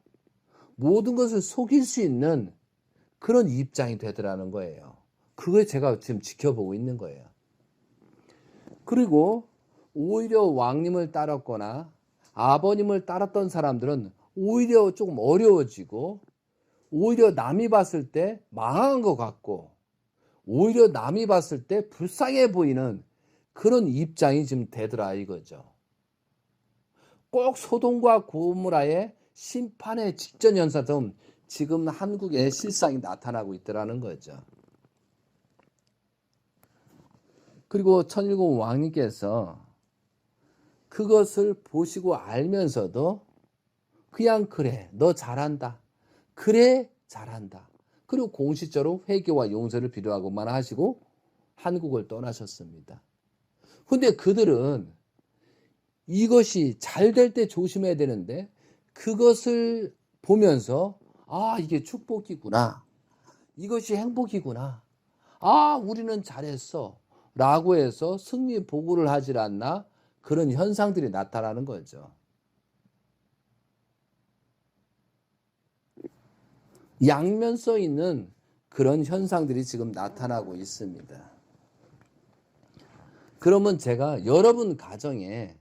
모든 것을 속일 수 있는 그런 입장이 되더라는 거예요. 그걸 제가 지금 지켜보고 있는 거예요. 그리고 오히려 왕님을 따랐거나 아버님을 따랐던 사람들은 오히려 조금 어려워지고 오히려 남이 봤을 때 망한 것 같고 오히려 남이 봤을 때 불쌍해 보이는 그런 입장이 지금 되더라 이거죠. 꼭 소돔과 고모라의 심판의 직전 현상처럼 지금 한국의 실상이 나타나고 있더라는 거죠. 그리고 천일공 왕님께서 그것을 보시고 알면서도 그냥 그래, 너 잘한다. 그래, 잘한다. 그리고 공식적으로 회개와 용서를 필요하고만 하시고 한국을 떠나셨습니다. 근데 그들은 이것이 잘 될 때 조심해야 되는데 그것을 보면서 아, 이게 축복이구나. 이것이 행복이구나. 아, 우리는 잘했어. 라고 해서 승리 보고를 하질 않나 그런 현상들이 나타나는 거죠. 양면서 있는 그런 현상들이 지금 나타나고 있습니다. 그러면 제가 여러분 가정에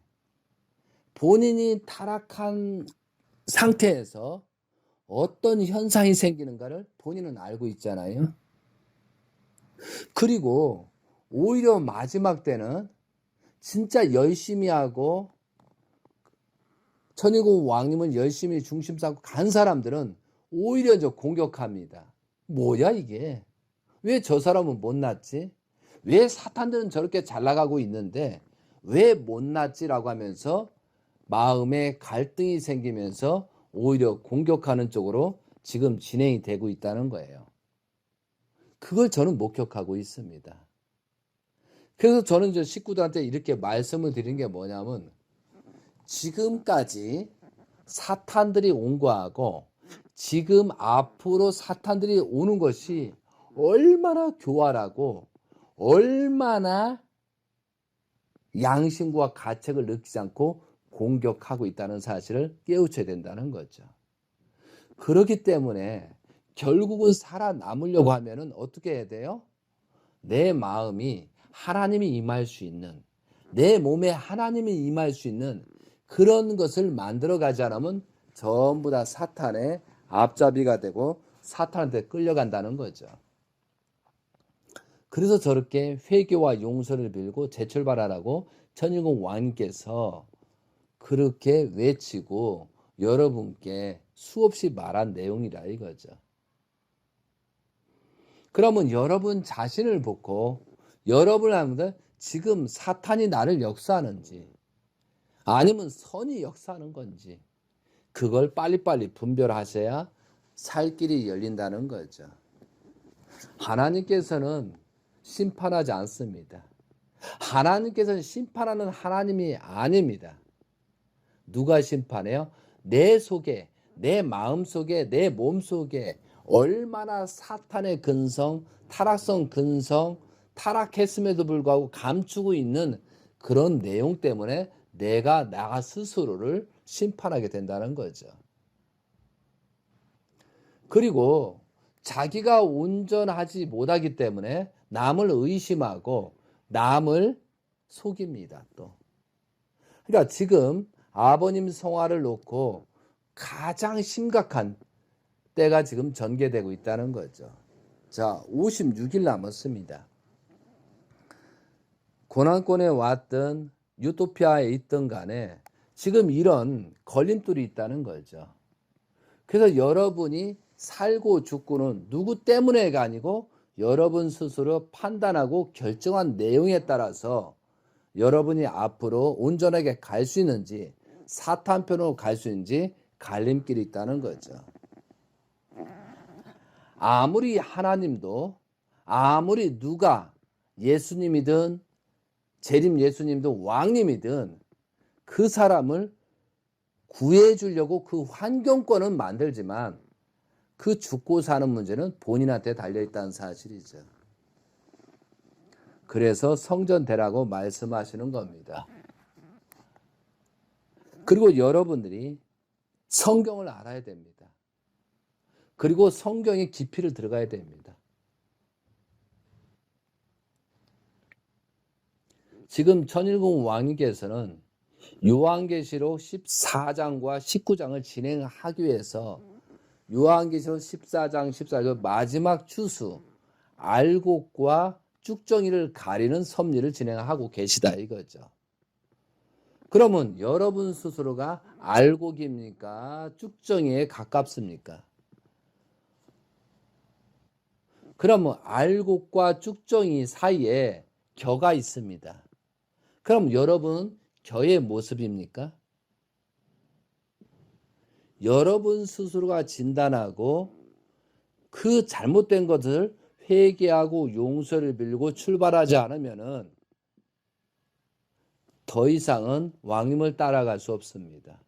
본인이 타락한 상태에서 어떤 현상이 생기는가를 본인은 알고 있잖아요. 그리고 오히려 마지막 때는 진짜 열심히 하고 천일공 왕님은 열심히 중심 삼고 간 사람들은 오히려 저 공격합니다. 뭐야 이게? 왜 저 사람은 못났지? 왜 사탄들은 저렇게 잘 나가고 있는데 왜 못났지라고 하면서 마음에 갈등이 생기면서 오히려 공격하는 쪽으로 지금 진행이 되고 있다는 거예요. 그걸 저는 목격하고 있습니다. 그래서 저는 저 식구들한테 이렇게 말씀을 드린 게 뭐냐면 지금까지 사탄들이 온 거하고 지금 앞으로 사탄들이 오는 것이 얼마나 교활하고 얼마나 양심과 가책을 느끼지 않고 공격하고 있다는 사실을 깨우쳐야 된다는 거죠. 그렇기 때문에 결국은 살아남으려고 하면은 어떻게 해야 돼요? 내 마음이 하나님이 임할 수 있는, 내 몸에 하나님이 임할 수 있는 그런 것을 만들어 가지 않으면 전부 다 사탄의 앞잡이가 되고 사탄한테 끌려간다는 거죠. 그래서 저렇게 회개와 용서를 빌고 재출발하라고 천일공 왕님께서 그렇게 외치고 여러분께 수없이 말한 내용이라 이거죠. 그러면 여러분 자신을 보고 여러분 하는데 지금 사탄이 나를 역사하는지 아니면 선이 역사하는 건지 그걸 빨리빨리 분별하셔야 살 길이 열린다는 거죠. 하나님께서는 심판하지 않습니다. 하나님께서는 심판하는 하나님이 아닙니다. 누가 심판해요? 내 속에, 내 마음 속에, 내 몸 속에 얼마나 사탄의 근성, 타락성 근성, 타락했음에도 불구하고 감추고 있는 그런 내용 때문에 내가 나 스스로를 심판하게 된다는 거죠. 그리고 자기가 온전하지 못하기 때문에 남을 의심하고 남을 속입니다. 또. 그러니까 지금 아버님 성화를 놓고 가장 심각한 때가 지금 전개되고 있다는 거죠. 자, 56일 남았습니다. 고난권에 왔든 유토피아에 있든 간에 지금 이런 걸림돌이 있다는 거죠. 그래서 여러분이 살고 죽고는 누구 때문에가 아니고 여러분 스스로 판단하고 결정한 내용에 따라서 여러분이 앞으로 온전하게 갈 수 있는지 사탄 편으로 갈 수 있는지 갈림길이 있다는 거죠. 아무리 하나님도 아무리 누가 예수님이든 재림 예수님도 왕님이든 그 사람을 구해주려고 그 환경권은 만들지만 그 죽고 사는 문제는 본인한테 달려있다는 사실이죠. 그래서 성전 되라고 말씀하시는 겁니다. 그리고 여러분들이 성경을 알아야 됩니다. 그리고 성경의 깊이를 들어가야 됩니다. 지금 천일공 왕님께서는 요한계시록 14장과 19장을 진행하기 위해서 요한계시록 14장, 14장 마지막 추수, 알곡과 쭉정이를 가리는 섭리를 진행하고 계시다 이거죠. 그러면 여러분 스스로가 알곡입니까? 쭉정이에 가깝습니까? 그러면 알곡과 쭉정이 사이에 겨가 있습니다. 그럼 여러분 겨의 모습입니까? 여러분 스스로가 진단하고 그 잘못된 것을 회개하고 용서를 빌고 출발하지 않으면은 더 이상은 왕님을 따라갈 수 없습니다.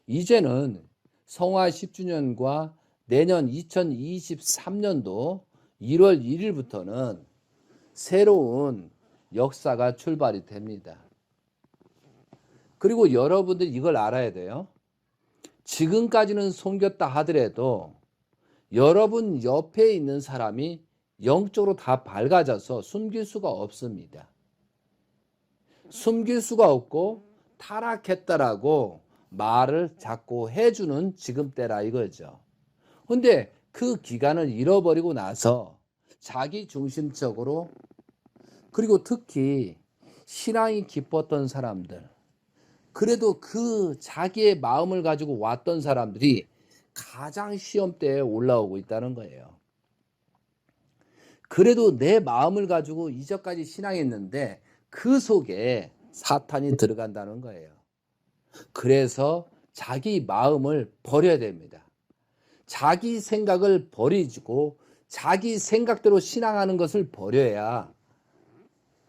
이제는 성화 10주년과 내년 2023년도 1월 1일부터는 새로운 역사가 출발이 됩니다. 그리고 여러분들이 이걸 알아야 돼요. 지금까지는 섬겼다 하더라도 여러분 옆에 있는 사람이 영적으로 다 밝아져서 숨길 수가 없습니다. 숨길 수가 없고 타락했다라고 말을 자꾸 해주는 지금 때라 이거죠. 근데 그 기간을 잃어버리고 나서 자기 중심적으로, 그리고 특히 신앙이 깊었던 사람들, 그래도 그 자기의 마음을 가지고 왔던 사람들이 가장 시험대에 올라오고 있다는 거예요. 그래도 내 마음을 가지고 이전까지 신앙했는데 그 속에 사탄이 들어간다는 거예요. 그래서 자기 마음을 버려야 됩니다. 자기 생각을 버리고 자기 생각대로 신앙하는 것을 버려야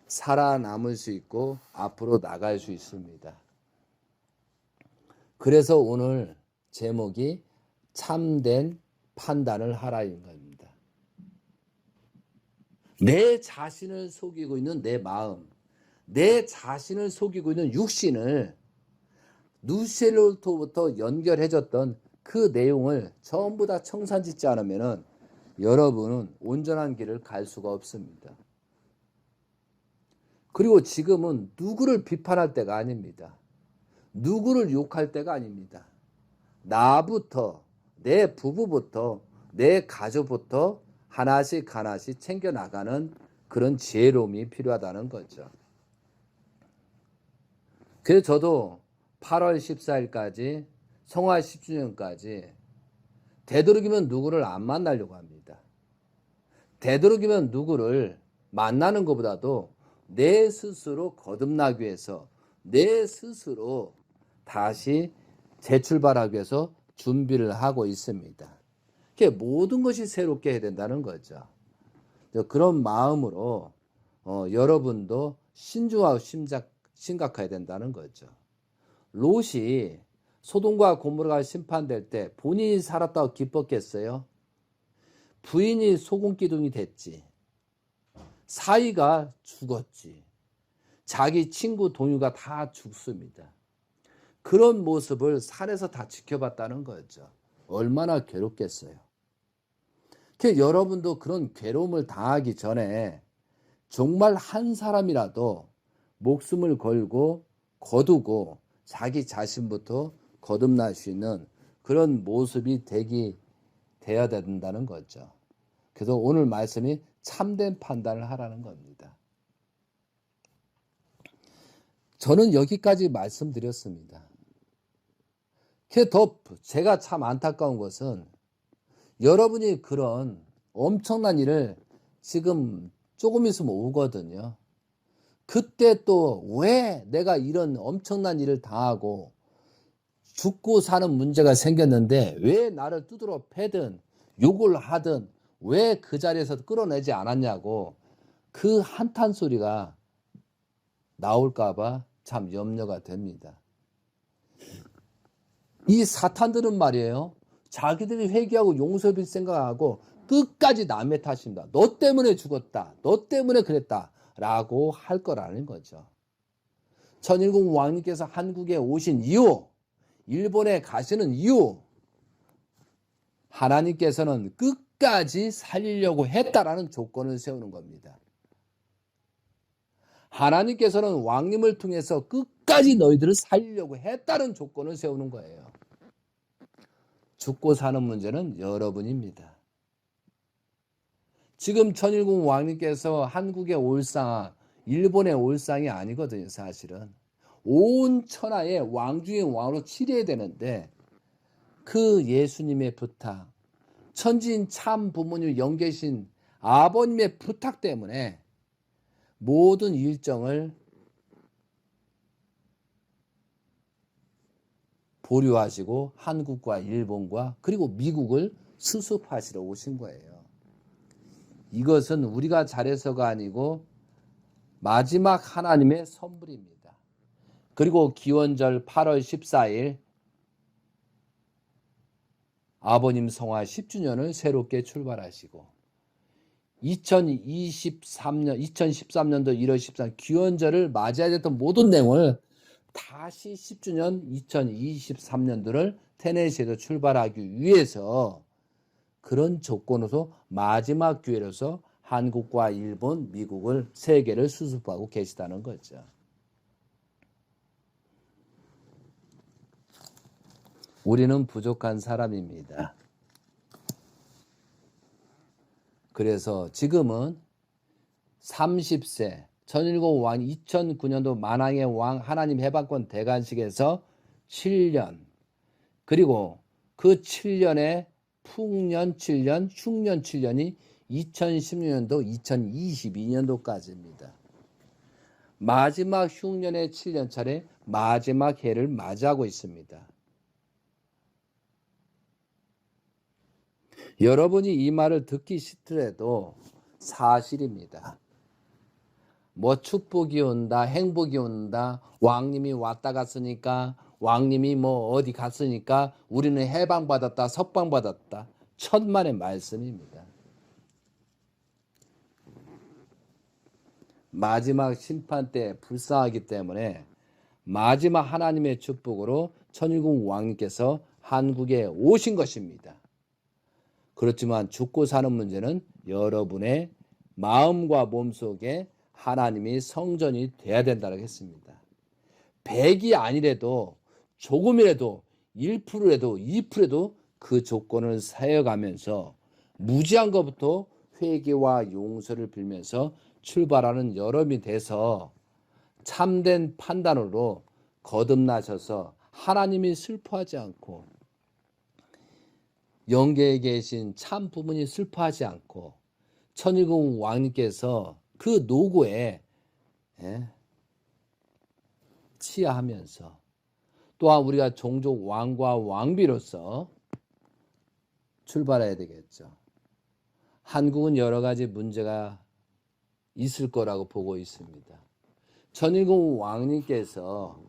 살아남을 수 있고 앞으로 나갈 수 있습니다. 그래서 오늘 제목이 참된 판단을 하라인 겁니다. 내 자신을 속이고 있는 내 마음, 내 자신을 속이고 있는 육신을 누실로부터 연결해줬던 그 내용을 전부 다 청산짓지 않으면 여러분은 온전한 길을 갈 수가 없습니다. 그리고 지금은 누구를 비판할 때가 아닙니다. 누구를 욕할 때가 아닙니다. 나부터, 내 부부부터, 내 가족부터 하나씩 하나씩 챙겨나가는 그런 지혜로움이 필요하다는 거죠. 그래서 저도 8월 14일까지 성화 10주년까지 되도록이면 누구를 안 만나려고 합니다. 되도록이면 누구를 만나는 것보다도 내 스스로 거듭나기 위해서, 내 스스로 다시 재출발하기 위해서 준비를 하고 있습니다. 모든 것이 새롭게 해야 된다는 거죠. 그런 마음으로 여러분도 신중하고 심각해야 된다는 거죠. 롯이 소돔과 고모라가 심판될 때 본인이 살았다고 기뻤겠어요? 부인이 소금기둥이 됐지. 사위가 죽었지. 자기 친구 동료가 다 죽습니다. 그런 모습을 산에서 다 지켜봤다는 거죠. 얼마나 괴롭겠어요. 여러분도 그런 괴로움을 당하기 전에 정말 한 사람이라도 목숨을 걸고 거두고 자기 자신부터 거듭날 수 있는 그런 모습이 되어야 된다는 거죠. 그래서 오늘 말씀이 참된 판단을 하라는 겁니다. 저는 여기까지 말씀드렸습니다. 더 제가 참 안타까운 것은 여러분이 그런 엄청난 일을 지금 조금 있으면 오거든요. 그때 또 왜 내가 이런 엄청난 일을 당하고 죽고 사는 문제가 생겼는데 왜 나를 두드러 패든 욕을 하든 왜 그 자리에서 끌어내지 않았냐고 그 한탄 소리가 나올까 봐 참 염려가 됩니다. 이 사탄들은 말이에요. 자기들이 회개하고 용서를 생각하고 끝까지 남의 탓입니다. 너 때문에 죽었다. 너 때문에 그랬다. 라고 할 거라는 거죠. 천일국 왕님께서 한국에 오신 이후, 일본에 가시는 이후 하나님께서는 끝까지 살리려고 했다라는 조건을 세우는 겁니다. 하나님께서는 왕님을 통해서 끝까지 너희들을 살리려고 했다는 조건을 세우는 거예요. 죽고 사는 문제는 여러분입니다. 지금 천일국 왕님께서 한국에 올 상, 일본에 올 상이 아니거든요, 사실은. 온 천하의 왕 중의 왕으로 치려야 되는데 그 예수님의 부탁, 천지인 참 부모님 영계신 아버님의 부탁 때문에 모든 일정을 보류하시고 한국과 일본과 그리고 미국을 수습하시러 오신 거예요. 이것은 우리가 잘해서가 아니고 마지막 하나님의 선물입니다. 그리고 기원절 8월 14일 아버님 성화 10주년을 새롭게 출발하시고 2013년도 1월 13일 기원절을 맞이해야 됐던 모든 내용을 다시 10주년 2023년도를 테네시에서 출발하기 위해서 그런 조건으로서 마지막 기회로서 한국과 일본, 미국을 세계를 수습하고 계시다는 거죠. 우리는 부족한 사람입니다. 그래서 지금은 30세 천일국 왕 2009년도 만왕의 왕 하나님 해방권 대관식에서 7년 그리고 그 7년의 풍년 7년, 흉년 7년이 2016년도, 2022년도까지입니다. 마지막 흉년의 7년 차례 마지막 해를 맞이하고 있습니다. 여러분이 이 말을 듣기 싫더라도 사실입니다. 뭐 축복이 온다, 행복이 온다, 왕님이 왔다 갔으니까, 왕님이 뭐 어디 갔으니까 우리는 해방받았다, 석방받았다. 천만의 말씀입니다. 마지막 심판 때 불쌍하기 때문에 마지막 하나님의 축복으로 천일국 왕님께서 한국에 오신 것입니다. 그렇지만 죽고 사는 문제는 여러분의 마음과 몸속에 하나님이 성전이 돼야 된다고 했습니다. 100이 아니래도 조금이라도 1%라도 2%라도 그 조건을 사여가면서 무지한 것부터 회개와 용서를 빌면서 출발하는 여러분이 돼서 참된 판단으로 거듭나셔서 하나님이 슬퍼하지 않고 영계에 계신 참 부모님이 슬퍼하지 않고 천일국 왕님께서 그 노고에 치하하면서 또한 우리가 종족 왕과 왕비로서 출발해야 되겠죠. 한국은 여러 가지 문제가 있을 거라고 보고 있습니다. 천일국 왕님께서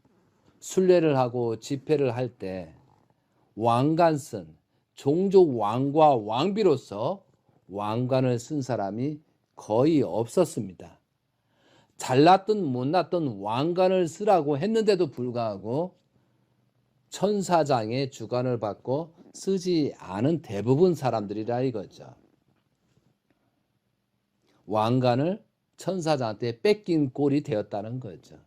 순례를 하고 집회를 할 때 왕관 쓴 종족 왕과 왕비로서 왕관을 쓴 사람이 거의 없었습니다. 잘났든 못났든 왕관을 쓰라고 했는데도 불구하고 천사장의 주관을 받고 쓰지 않은 대부분 사람들이라 이거죠. 왕관을 천사장한테 뺏긴 꼴이 되었다는 거죠.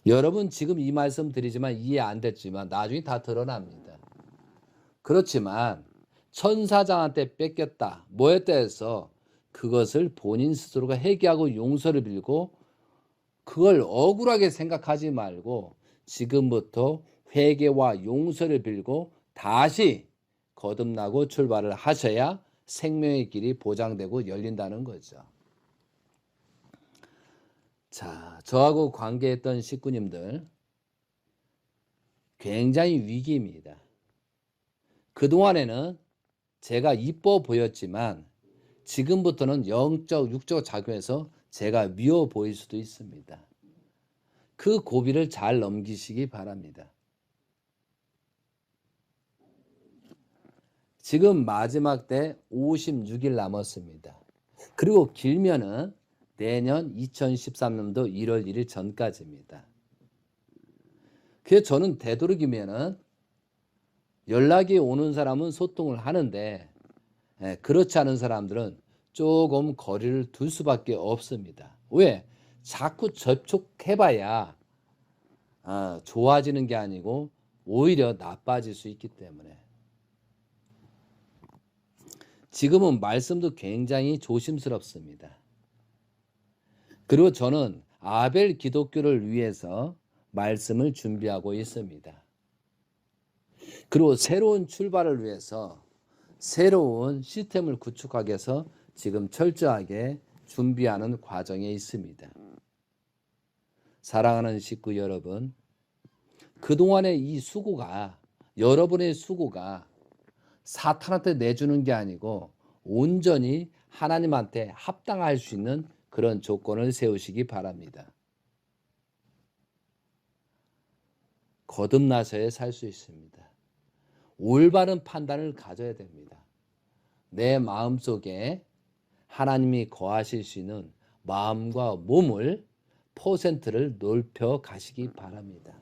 여러분 지금 이 말씀 드리지만 이해 안 됐지만 나중에 다 드러납니다. 그렇지만 천사장한테 뺏겼다, 뭐였다 해서 그것을 본인 스스로가 회개하고 용서를 빌고 그걸 억울하게 생각하지 말고 지금부터 회개와 용서를 빌고 다시 거듭나고 출발을 하셔야 생명의 길이 보장되고 열린다는 거죠. 자, 저하고 관계했던 식구님들 굉장히 위기입니다. 그동안에는 제가 이뻐 보였지만 지금부터는 영적, 육적 작용해서 제가 미워 보일 수도 있습니다. 그 고비를 잘 넘기시기 바랍니다. 지금 마지막 때 56일 남았습니다. 그리고 길면은 내년 2013년도 1월 1일 전까지입니다. 그래서 저는 되도록이면은 연락이 오는 사람은 소통을 하는데 그렇지 않은 사람들은 조금 거리를 둘 수밖에 없습니다. 왜? 자꾸 접촉해봐야 좋아지는 게 아니고 오히려 나빠질 수 있기 때문에 지금은 말씀도 굉장히 조심스럽습니다. 그리고 저는 아벨 기독교를 위해서 말씀을 준비하고 있습니다. 그리고 새로운 출발을 위해서 새로운 시스템을 구축하기 위해서 지금 철저하게 준비하는 과정에 있습니다. 사랑하는 식구 여러분, 그동안의 이 수고가, 여러분의 수고가 사탄한테 내주는 게 아니고 온전히 하나님한테 합당할 수 있는 그런 조건을 세우시기 바랍니다. 거듭나셔야 살 수 있습니다. 올바른 판단을 가져야 됩니다. 내 마음속에 하나님이 거하실 수 있는 마음과 몸을 퍼센트를 넓혀 가시기 바랍니다.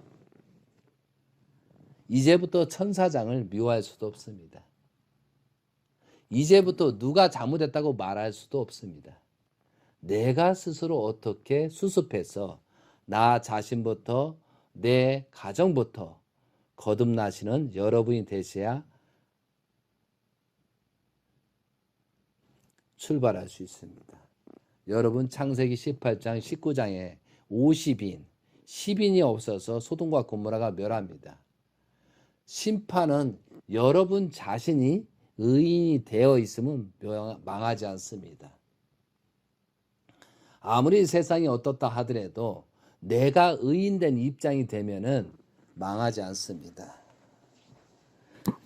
이제부터 천사장을 미워할 수도 없습니다. 이제부터 누가 잘못했다고 말할 수도 없습니다. 내가 스스로 어떻게 수습해서 나 자신부터 내 가정부터 거듭나시는 여러분이 되셔야 출발할 수 있습니다. 여러분 창세기 18장 19장에 50인 10인이 없어서 소돔과 고모라가 멸합니다. 심판은 여러분 자신이 의인이 되어 있으면 망하지 않습니다. 아무리 세상이 어떻다 하더라도 내가 의인된 입장이 되면은 망하지 않습니다.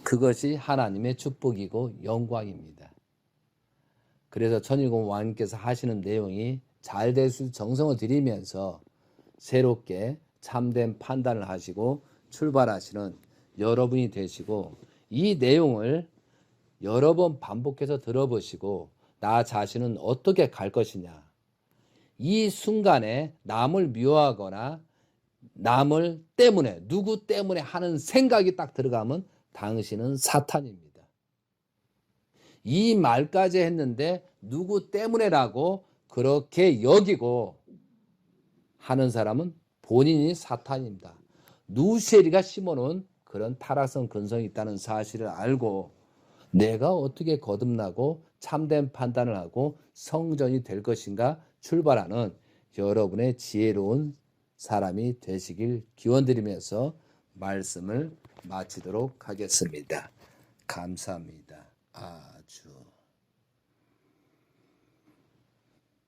그것이 하나님의 축복이고 영광입니다. 그래서 천일공 왕님께서 하시는 내용이 잘 될 수 정성을 들이면서 새롭게 참된 판단을 하시고 출발하시는 여러분이 되시고, 이 내용을 여러 번 반복해서 들어보시고 나 자신은 어떻게 갈 것이냐, 이 순간에 남을 미워하거나 남을 때문에, 누구 때문에 하는 생각이 딱 들어가면 당신은 사탄입니다. 이 말까지 했는데 누구 때문에라고 그렇게 여기고 하는 사람은 본인이 사탄입니다. 누시엘이가 심어놓은 그런 타락성 근성이 있다는 사실을 알고 내가 어떻게 거듭나고 참된 판단을 하고 성전이 될 것인가 출발하는 여러분의 지혜로운 사람이 되시길 기원드리면서 말씀을 마치도록 하겠습니다. 감사합니다. 아주